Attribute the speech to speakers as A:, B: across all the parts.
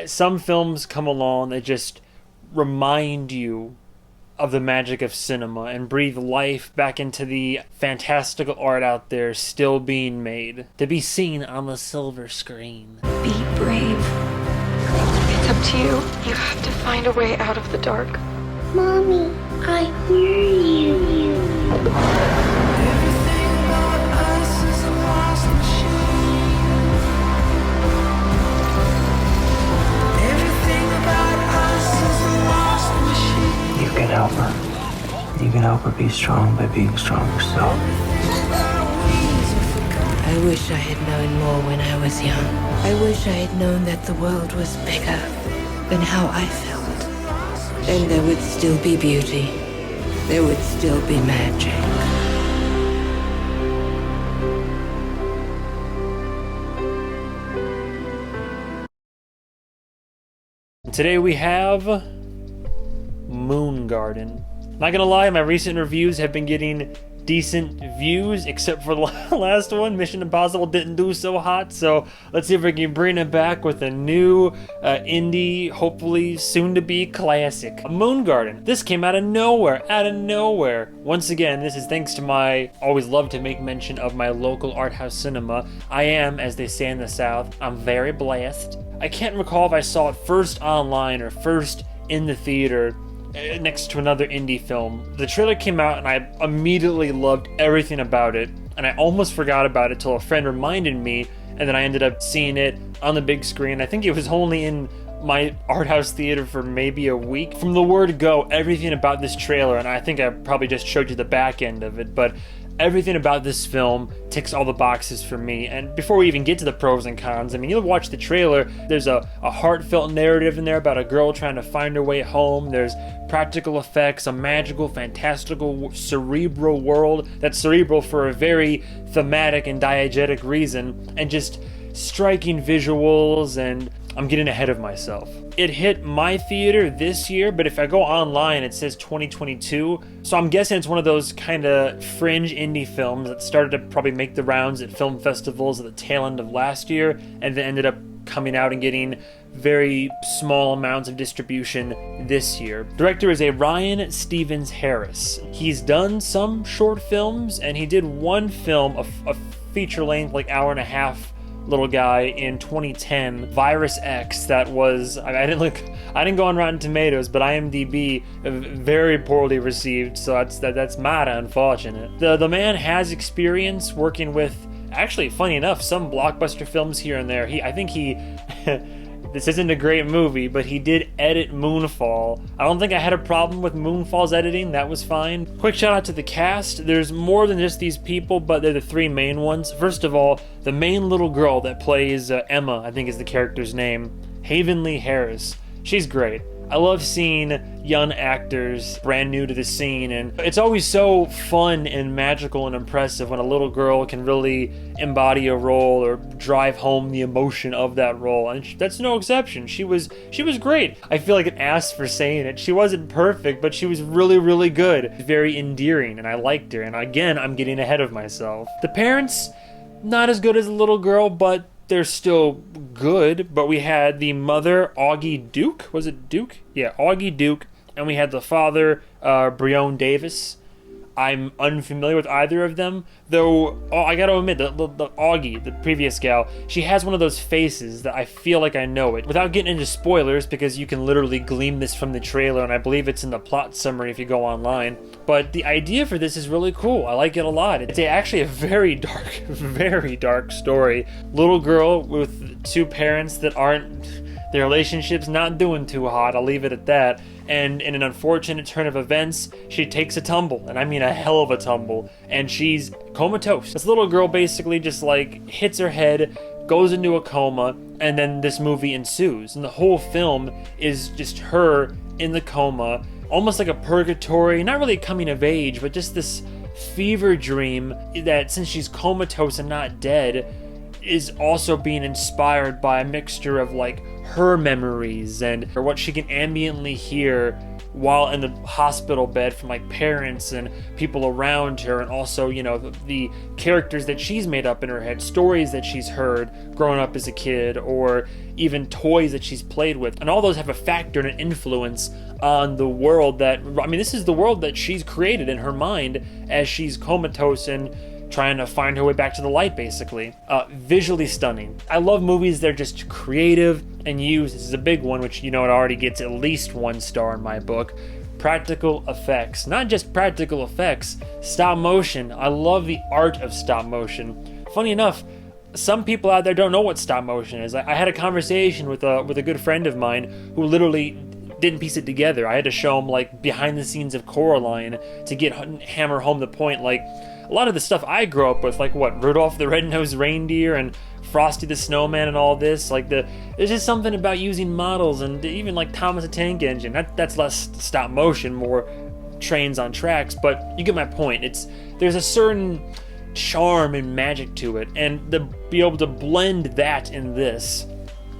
A: some films come along that just remind you of the magic of cinema and breathe life back into the fantastical art out there still being made to be seen on the silver screen.
B: Be brave. It's up to you. You have to find a way out of the dark.
C: Mommy, I hear you.
D: Everything about us is a lost machine. Everything about us is a lost machine.
E: You can help her. You can help her be strong by being strong yourself.
F: I wish I had known more when I was young. I wish I had known that the world was bigger than how I felt. Then there would still be beauty. There would still be magic.
A: Today we have Moon Garden. Not gonna lie, my recent reviews have been getting decent views, except for the last one. Mission Impossible didn't do so hot, so let's see if we can bring it back with a new indie, hopefully soon-to-be classic. Moon Garden. This came out of nowhere, Once again, this is thanks to my, always love to make mention of my local art house cinema. I am, as they say in the South, I'm very blessed. I can't recall if I saw it first online or first in the theater next to another indie film. The trailer came out and I immediately loved everything about it, and I almost forgot about it till a friend reminded me, and then I ended up seeing it on the big screen. I think it was only in my art house theater for maybe a week. From the word go, everything about this trailer, and I think I probably just showed you the back end of it, but everything about this film ticks all the boxes for me. And before we even get to the pros and cons, I mean, you'll watch the trailer, there's a heartfelt narrative in there about a girl trying to find her way home. There's practical effects, a magical, fantastical, cerebral world that's cerebral for a very thematic and diegetic reason, and just striking visuals, and I'm getting ahead of myself. It hit my theater this year, but if I go online, it says 2022. So I'm guessing it's one of those kind of fringe indie films that started to probably make the rounds at film festivals at the tail end of last year, and then ended up coming out and getting very small amounts of distribution this year. Director is a Ryan Stevens Harris. He's done some short films, and he did one film, a feature-length, like hour and a half little guy in 2010, Virus X, that was, I didn't go on Rotten Tomatoes, but IMDb very poorly received, so that's mighty unfortunate. The man has experience working with, actually, funny enough, some blockbuster films here and there. I think he this isn't a great movie, but he did edit Moonfall. I don't think I had a problem with Moonfall's editing. That was fine. Quick shout out to the cast. There's more than just these people, but they're the three main ones. First of all, the main little girl that plays Emma, I think is the character's name, Havenly Harris. She's great. I love seeing young actors brand new to the scene, and it's always so fun and magical and impressive when a little girl can really embody a role or drive home the emotion of that role, and that's no exception. She was great. I feel like an ass for saying it. She wasn't perfect, but she was really, really good. Very endearing, and I liked her, and again, I'm getting ahead of myself. The parents, not as good as the little girl, but they're still good. But we had the mother, Augie Duke. Was it Duke? Yeah, Augie Duke. And we had the father, Breon Davis. I'm unfamiliar with either of them, though. I gotta admit, the Augie, the previous gal, she has one of those faces that I feel like I know it. Without getting into spoilers, because you can literally glean this from the trailer, and I believe it's in the plot summary if you go online. But the idea for this is really cool. I like it a lot. It's actually a very dark story. Little girl with two parents that aren't, their relationship's not doing too hot, I'll leave it at that. And in an unfortunate turn of events, she takes a tumble, and I mean a hell of a tumble, and she's comatose. This little girl basically just like hits her head, goes into a coma, and then this movie ensues. And the whole film is just her in the coma, almost like a purgatory, not really coming of age, but just this fever dream that, since she's comatose and not dead, is also being inspired by a mixture of like her memories and what she can ambiently hear while in the hospital bed from like parents and people around her, and also, you know, the characters that she's made up in her head, stories that she's heard growing up as a kid, or even toys that she's played with. And all those have a factor and an influence on the world that, I mean, this is the world that she's created in her mind as she's comatose and trying to find her way back to the light, basically. Visually stunning. I love movies that are just creative and use. This is a big one, which, you know, it already gets at least 1 star in my book. Practical effects. Not just practical effects, stop motion. I love the art of stop motion. Funny enough, some people out there don't know what stop motion is. I had a conversation with a good friend of mine who literally didn't piece it together. I had to show him like behind the scenes of Coraline to hammer home the point. Like, a lot of the stuff I grew up with, like what, Rudolph the Red-Nosed Reindeer and Frosty the Snowman and all this, like there's just something about using models, and even like Thomas the Tank Engine. That's less stop motion, more trains on tracks, but you get my point. There's a certain charm and magic to it, and to be able to blend that in this,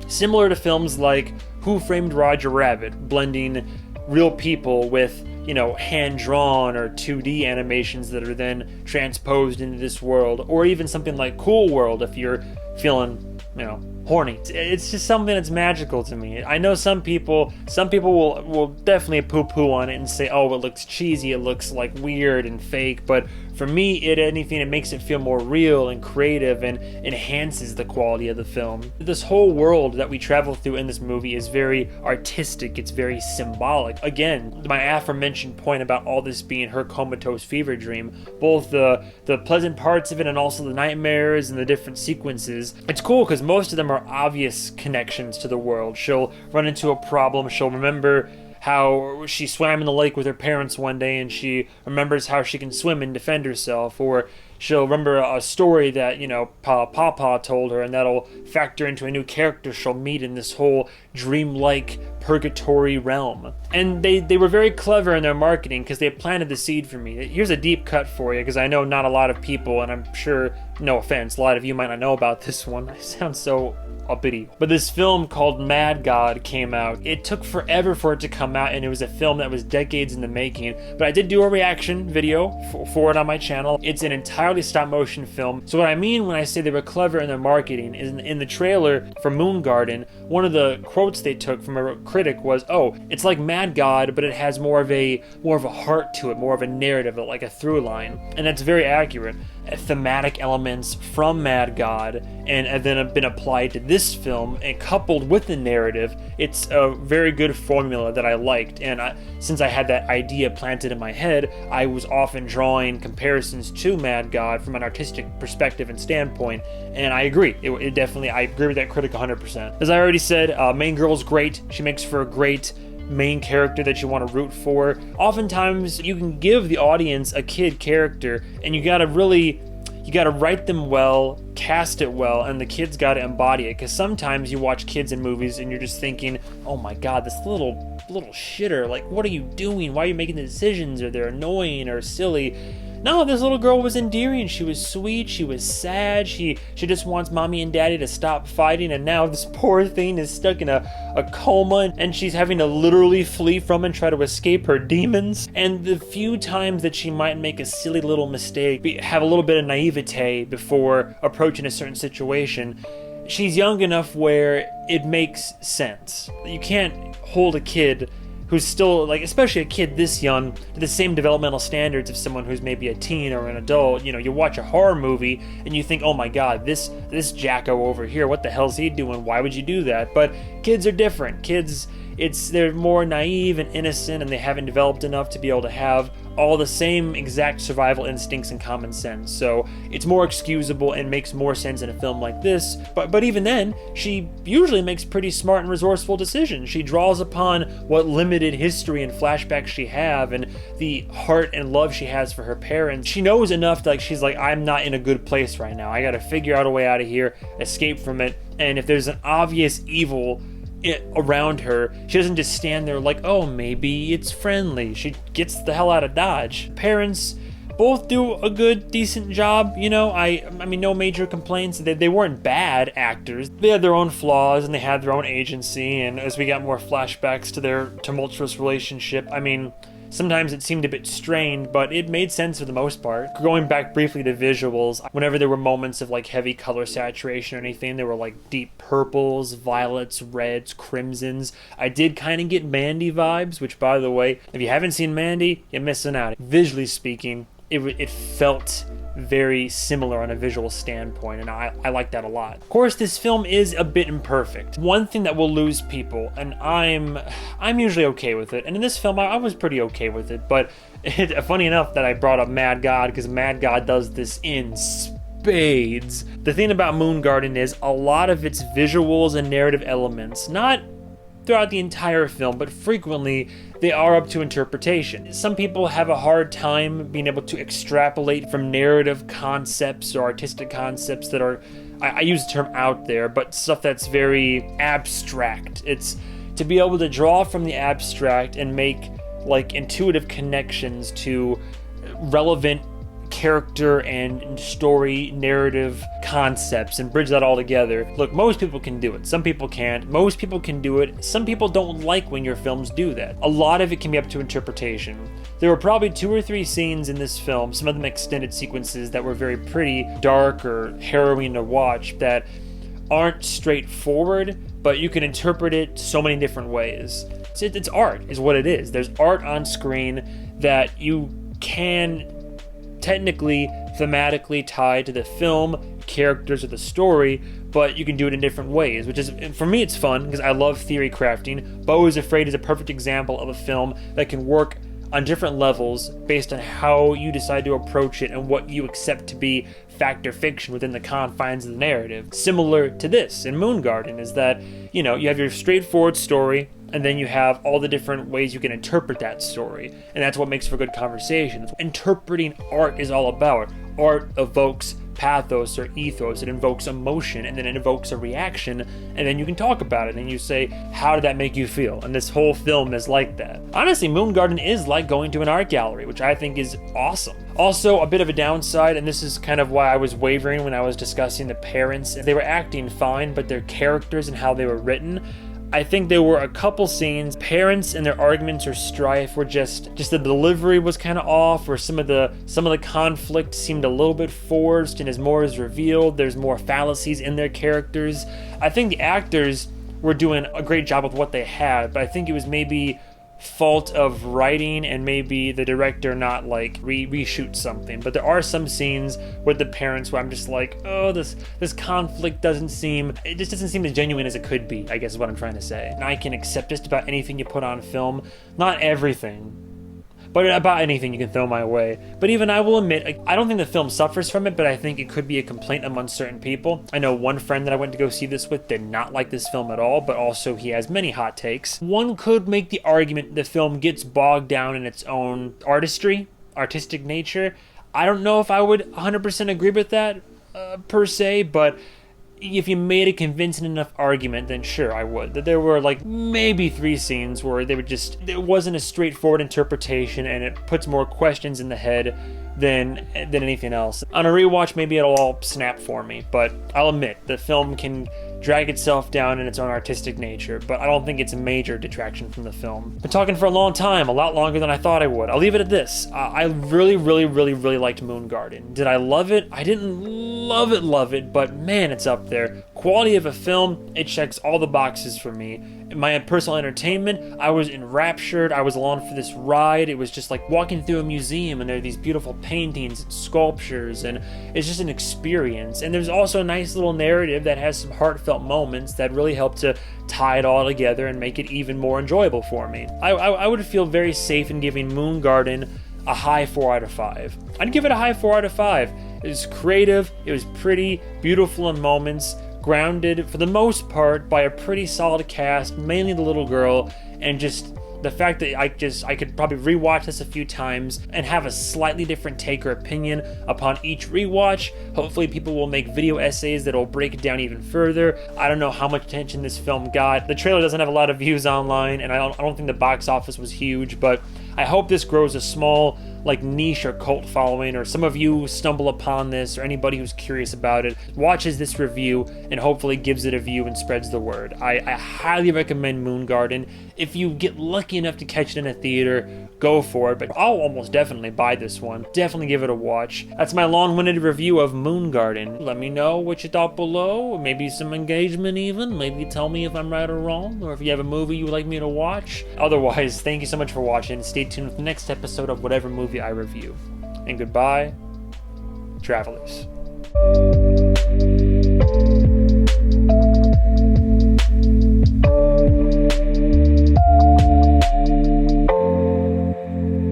A: similar to films like Who Framed Roger Rabbit, blending real people with, you know, hand-drawn or 2D animations that are then transposed into this world, or even something like Cool World if you're feeling, you know, horny. It's just something that's magical to me. I know some people will definitely poo-poo on it and say, oh, it looks cheesy, it looks like weird and fake, but for me, it makes it feel more real and creative and enhances the quality of the film. This whole world that we travel through in this movie is very artistic, it's very symbolic. Again, my aforementioned point about all this being her comatose fever dream, both the pleasant parts of it and also the nightmares and the different sequences. It's cool because most of them are obvious connections to the world. She'll run into a problem, she'll remember how she swam in the lake with her parents one day, and she remembers how she can swim and defend herself, or she'll remember a story that, you know, Papa told her, and that'll factor into a new character she'll meet in this whole dreamlike purgatory realm. And they were very clever in their marketing because they planted the seed for me. Here's a deep cut for you, because I know not a lot of people, and I'm sure, no offense, a lot of you might not know about this one. I sound so uppity. But this film called Mad God came out. It took forever for it to come out, and it was a film that was decades in the making. But I did do a reaction video for it on my channel. It's an entirely stop motion film. So what I mean when I say they were clever in their marketing is in the trailer for Moon Garden, one of the quotes they took from a critic was, oh, it's like Mad God, but it has more of a heart to it, more of a narrative, like a through line. And that's very accurate. Thematic elements from Mad God and then have been applied to this film, and coupled with the narrative, it's a very good formula that I liked. And since I had that idea planted in my head, I was often drawing comparisons to Mad God from an artistic perspective and standpoint, and I agree. It definitely, I agree with that critic 100%. As I already said, main girl's great. She makes for a great main character that you want to root for. Oftentimes you can give the audience a kid character, and you gotta write them well, cast it well, and the kids gotta embody it. Because sometimes you watch kids in movies and you're just thinking, oh my god, this little shitter, like, what are you doing? Why are you making the decisions? Or they're annoying or silly. No, this little girl was endearing. She was sweet. She was sad. She just wants mommy and daddy to stop fighting, and now this poor thing is stuck in a coma, and she's having to literally flee from and try to escape her demons. And the few times that she might make a silly little mistake, have a little bit of naivete before approaching a certain situation, she's young enough where it makes sense. You can't hold a kid who's still, like, especially a kid this young, to the same developmental standards of someone who's maybe a teen or an adult. You know, you watch a horror movie and you think, oh my god, this jacko over here, what the hell's he doing? Why would you do that? But kids are different. Kids, they're more naive and innocent, and they haven't developed enough to be able to have all the same exact survival instincts and common sense. So it's more excusable and makes more sense in a film like this. But even then, she usually makes pretty smart and resourceful decisions. She draws upon what limited history and flashbacks she have, and the heart and love she has for her parents. She knows enough that she's like, I'm not in a good place right now. I gotta figure out a way out of here, escape from it. And if there's an obvious evil around her, she doesn't just stand there like, oh, maybe it's friendly. She gets the hell out of Dodge. Parents, both do a good, decent job. You know, I mean, no major complaints. They weren't bad actors. They had their own flaws and they had their own agency. And as we got more flashbacks to their tumultuous relationship, I mean, sometimes it seemed a bit strained, but it made sense for the most part. Going back briefly to visuals, whenever there were moments of like heavy color saturation or anything, there were like deep purples, violets, reds, crimsons. I did kind of get Mandy vibes, which, by the way, if you haven't seen Mandy, you're missing out. Visually speaking, it felt very similar on a visual standpoint, and I like that a lot. Of course, this film is a bit imperfect. One thing that will lose people, and I'm usually okay with it, and in this film I was pretty okay with it, but funny enough that I brought up Mad God, because Mad God does this in spades. The thing about Moon Garden is a lot of its visuals and narrative elements, not throughout the entire film, but frequently they are up to interpretation. Some people have a hard time being able to extrapolate from narrative concepts or artistic concepts that are, I use the term out there, but stuff that's very abstract. It's to be able to draw from the abstract and make like intuitive connections to relevant character and story narrative concepts and bridge that all together. Look, most people can do it. Some people can't. Most people can do it. Some people don't like when your films do that. A lot of it can be up to interpretation. There were probably 2 or 3 scenes in this film, some of them extended sequences that were very pretty, dark or harrowing to watch, that aren't straightforward, but you can interpret it so many different ways. It's art is what it is. There's art on screen that you can technically, thematically tied to the film, characters, or the story, but you can do it in different ways, which is, for me, it's fun because I love theory crafting. Beau is Afraid is a perfect example of a film that can work on different levels based on how you decide to approach it and what you accept to be fact or fiction within the confines of the narrative. Similar to this in Moon Garden is that, you know, you have your straightforward story, and then you have all the different ways you can interpret that story. And that's what makes for good conversation. Interpreting art is all about. Art evokes pathos or ethos. It invokes emotion, and then it invokes a reaction, and then you can talk about it, and you say, how did that make you feel? And this whole film is like that. Honestly, Moon Garden is like going to an art gallery, which I think is awesome. Also, a bit of a downside, and this is kind of why I was wavering when I was discussing the parents. They were acting fine, but their characters and how they were written, I think there were a couple scenes, parents and their arguments or strife were just the delivery was kind of off, or some of the conflict seemed a little bit forced, and as more is revealed, there's more fallacies in their characters. I think the actors were doing a great job with what they had, but I think it was maybe fault of writing and maybe the director not like reshoot something. But there are some scenes with the parents where I'm just like, oh, this conflict doesn't seem as genuine as it could be, I guess is what I'm trying to say. And I can accept just about anything you put on film, not everything, but about anything you can throw my way. But even I will admit, I don't think the film suffers from it, but I think it could be a complaint among certain people. I know one friend that I went to go see this with did not like this film at all, but also he has many hot takes. One could make the argument the film gets bogged down in its own artistic nature. I don't know if I would 100% agree with that per se, but if you made a convincing enough argument, then sure, I would. That there were like maybe 3 scenes where it wasn't a straightforward interpretation, and it puts more questions in the head than anything else. On a rewatch, maybe it'll all snap for me, but I'll admit the film can drag itself down in its own artistic nature, but I don't think it's a major detraction from the film. Been talking for a long time, a lot longer than I thought I would. I'll leave it at this. I really liked Moon Garden. Did I love it? I didn't love it, but man, it's up there. Quality of a film, it checks all the boxes for me. In my personal entertainment, I was enraptured. I was along for this ride. It was just like walking through a museum, and there are these beautiful paintings and sculptures, and it's just an experience. And there's also a nice little narrative that has some heartfelt moments that really help to tie it all together and make it even more enjoyable for me. I would feel very safe in giving Moon Garden a high 4 out of 5. I'd give it a high 4 out of 5. It was creative, it was pretty, beautiful in moments, grounded for the most part by a pretty solid cast, mainly the little girl, and just the fact that I could probably rewatch this a few times and have a slightly different take or opinion upon each rewatch. Hopefully people will make video essays that'll break it down even further. I don't know how much attention this film got. The trailer doesn't have a lot of views online, and I don't think the box office was huge, but I hope this grows a small like niche or cult following, or some of you stumble upon this, or anybody who's curious about it watches this review and hopefully gives it a view and spreads the word. I highly recommend Moon Garden. If you get lucky enough to catch it in a theater, go for it, but I'll almost definitely buy this one. Definitely give it a watch. That's my long-winded review of Moon Garden. Let me know what you thought below, maybe some engagement even. Maybe tell me if I'm right or wrong, or if you have a movie you would like me to watch. Otherwise, thank you so much for watching. Stay tuned for the next episode of whatever movie I review. And goodbye, travelers.